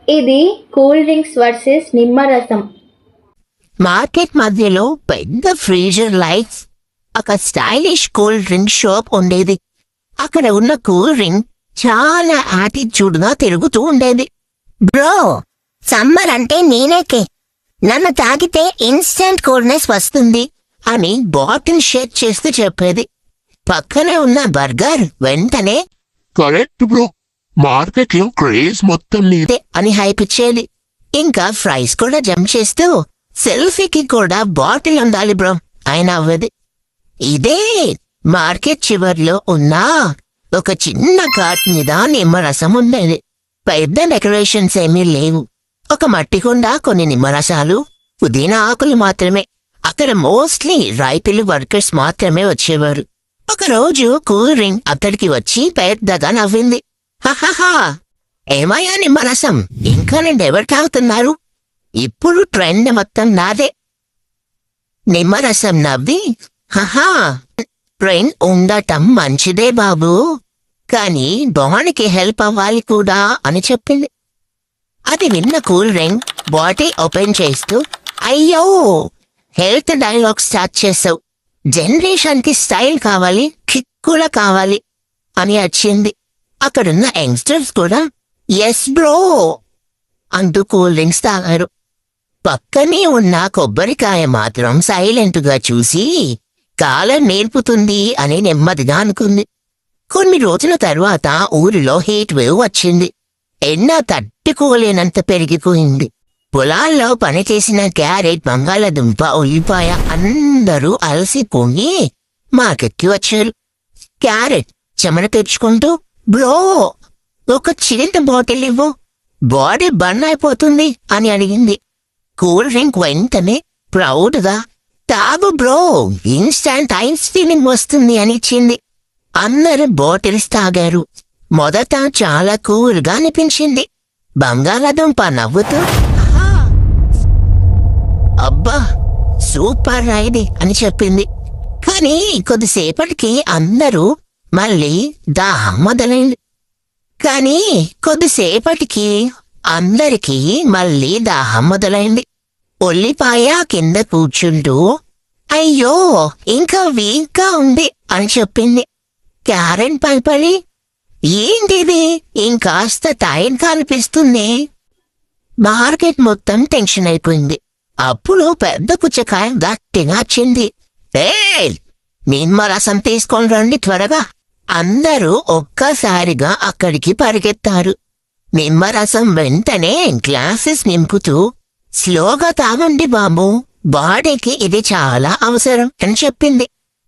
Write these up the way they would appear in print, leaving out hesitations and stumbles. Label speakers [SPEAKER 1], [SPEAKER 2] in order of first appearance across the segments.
[SPEAKER 1] ఇది cool drinks versus నిమ్మరసం.
[SPEAKER 2] Market మధ్యలో పెద్ద ఫ్రీజర్ లైట్స్ ఒక స్టైలిష్ కూల్ డ్రింక్ షాప్ ఉండేది. అక్కడ ఉన్న కూల్ డ్రింక్ చాలా యాటిట్యూడ్ గా తిరుగుతూ ఉండేది. బ్రో, సమ్మర్ అంటే నేనేకే, నన్ను తాగితే ఇన్స్టెంట్ కూల్నెస్ వస్తుంది అని బాటిల్ షేక్ చేస్తూ చెప్పేది. పక్కనే ఉన్న బర్గర్ వెంటనే
[SPEAKER 3] కరెక్ట్ బ్రో, మార్కెట్ లో క్రేజ్ మొత్తం నీదే
[SPEAKER 2] అని హైప్ ఇచ్చేది. ఇంకా ఫ్రైస్ కూడా జంప్ చేస్తూ సెల్ఫీకి కూడా బాటిల్ ఉండాలి బ్రో ఆయన అవ్వది. ఇదే మార్కెట్ చివర్లో ఉన్న ఒక చిన్న కార్ట్ మీద నిమ్మరసం ఉండేది. పెద్ద డెకరేషన్స్ ఏమీ లేవు. ఒక మట్టి కుండ, కొన్ని నిమ్మరసాలు, పుదీనా ఆకులు మాత్రమే. అక్కడ మోస్ట్లీ రైతులు, వర్కర్స్ మాత్రమే వచ్చేవారు. ఒకరోజు కూల్ డ్రింక్ అక్కడికి వచ్చి పెద్దగా నవ్వింది. హహహా, ఏమయ్యా నిమ్మరసం, ఇంకా నేను ఎవరు తాగుతున్నారు? ఇప్పుడు ట్రెండ్ మొత్తం నాదే. నిమ్మరసం నవ్వి, హహా, ట్రెండ్ ఉండటం మంచిదే బాబూ, కానీ బానికి హెల్ప్ అవ్వాలి కూడా అని చెప్పింది. అది విన్న కూల్ డ్రింక్ బాటిల్ ఓపెన్ చేస్తూ, అయ్యో, హెల్త్ డైలాగ్ స్టార్ట్ చేసావు, జనరేషన్ కి స్టైల్ కావాలి, కిక్ కూడా కావాలి అని వచ్చింది. అక్కడున్న యంగ్స్టర్స్ కూడా ఎస్ బ్రో అంటూ కూల్ డ్రింక్స్ తాగారు. పక్కనే ఉన్న కొబ్బరికాయ మాత్రం సైలెంట్ గా చూసి కాలం నేర్పుతుంది అని నెమ్మదిగా అనుకుంది. కొన్ని రోజుల తర్వాత ఊరిలో హీట్ వేవ్ వచ్చింది. ఎండ తట్టుకోలేనంత పెరిగిపోయింది. పొలాల్లో పనిచేసిన క్యారెట్, బంగాళదుంప, ఉల్లిపాయ అందరూ అలసిపోయి మార్కెట్కి వచ్చారు. క్యారెట్ చెమట తెచ్చుకుంటూ, బ్రో, ఒక చిన్న బాటిల్ ఇవ్వు, బాడీ బర్న్ అయిపోతుంది అని అడిగింది. కూల్ డ్రింక్ వెంటనే ప్రౌడ్గా, తాగు బ్రో, ఇన్స్టాంట్ ఐస్ ఫీలింగ్ వస్తుంది అని ఇచ్చింది. అందరూ బాటిల్స్ తాగారు. మొదట చాలా కూల్గా అనిపించింది. బంగాళదుంప నవ్వుతూ, అబ్బా సూపర్ రైడ్ అని చెప్పింది. కానీ కొద్దిసేపటికి అందరూ మళ్ళీ దాహం మొదలైంది. ఉల్లిపాయ కింద కూర్చుంటూ, అయ్యో ఇంకా వీక్గా ఉంది అని చెప్పింది. క్యారెట్ పైపడి, ఏంటిది ఇంకాస్త టైం కనిపిస్తుంది. మార్కెట్ మొత్తం టెన్షన్ అయిపోయింది. అప్పుడు పెద్ద పుచ్చకాయ గట్టిగా వచ్చింది. నిమ్మరసం తీసుకొని రండి త్వరగా. అందరూ ఒక్కసారిగా అక్కడికి పరిగెత్తారు. నిమ్మరసం వెంటనే గ్లాసెస్ నింపుతూ, స్లోగా తాగండి బాబు, బాడీకి ఇది చాలా అవసరం అని చెప్పింది.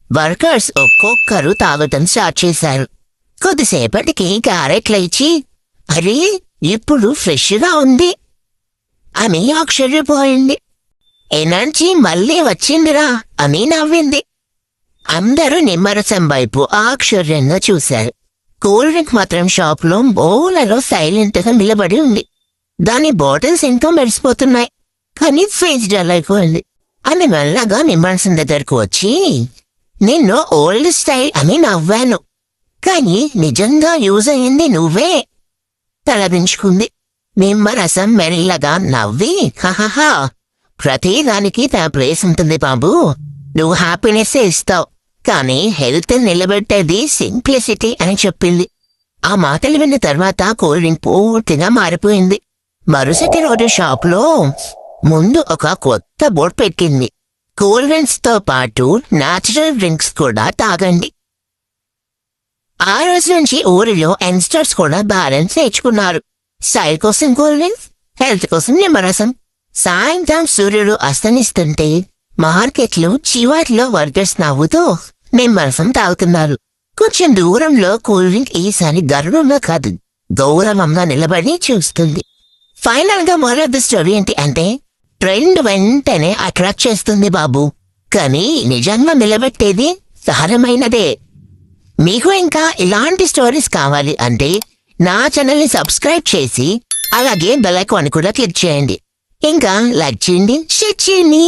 [SPEAKER 2] వర్కర్స్ ఒక్కొక్కరు తాగటం స్టార్ట్ చేశారు. కొద్దిసేపటికి క్యారెట్ లేచి, అరే ఇప్పుడు ఫ్రెష్గా ఉంది అని ఆశ్చర్యపోయింది. ఎనర్జీ మళ్ళీ వచ్చిందిరా అని నవ్వింది. అందరూ నిమ్మరసం వైపు ఆశ్చర్యంగా చూశారు. కూల్ డ్రింక్ మాత్రం షాప్లో బౌలలో సైలెంట్ గా నిలబడి ఉంది. దాని బాటిల్స్ ఇంకా మెరిసిపోతున్నాయి, కానీ ఫేస్ డల్ అయిపోయింది. అని మెల్లగా నిమ్మరసం దగ్గరకు వచ్చి, నిన్ను ఓల్డ్ స్టైల్ అని నవ్వాను, కానీ నిజంగా యూజ్ అయింది నువ్వే తలదించుకుంది. నిమ్మరసం మెల్లగా నవ్వి, హహహా, ప్రతిదానికి తన ప్లేస్ ఉంటుంది బాబు, నువ్వు హ్యాపీనెస్ ఇస్తావు, కానీ హెల్త్ నిలబెట్టేది సింప్లిసిటీ అని చెప్పింది. ఆ మాటలు విన్న తర్వాత కూల్ డ్రింక్ పూర్తిగా మారిపోయింది. మరుసటి రోజు షాప్లో ముందు ఒక కొత్త బోర్డు పెట్టింది, కూల్ డ్రింక్స్ తో పాటు న్యాచురల్ డ్రింక్స్ కూడా తాగండి. ఆ రోజు నుంచి ఊరిలో యంగ్స్టర్స్ కూడా బ్యాలెన్స్ నేర్చుకున్నారు. స్టైల్ కోసం కూల్ డ్రింక్స్, హెల్త్ కోసం నిమ్మరసం. సాయంత్రం సూర్యుడు అస్తమిస్తుంటే మార్కెట్లో చివర్లో వర్కర్స్ నవ్వుతూ నిమ్మరసం తాగుతున్నారు. కొంచెం దూరంలో కూల్ డ్రింక్ ఈసారి గర్వంగా కాదు, గౌరవంగా నిలబడి చూస్తుంది. ఫైనల్ గా మొదటి స్టోరీ ఏంటి అంటే, ట్రెండ్ వెంటనే అట్రాక్ట్ చేస్తుంది బాబు, కానీ నిజంగా నిలబెట్టేది సహజమైనదే. మీకు ఇంకా ఇలాంటి స్టోరీస్ కావాలి అంటే నా ఛానల్ని సబ్స్క్రైబ్ చేసి అలాగే బెల్ ఐకాన్ కూడా క్లిక్ చేయండి. ఇంకా లైక్ చేయండి, షేర్ చేయండి.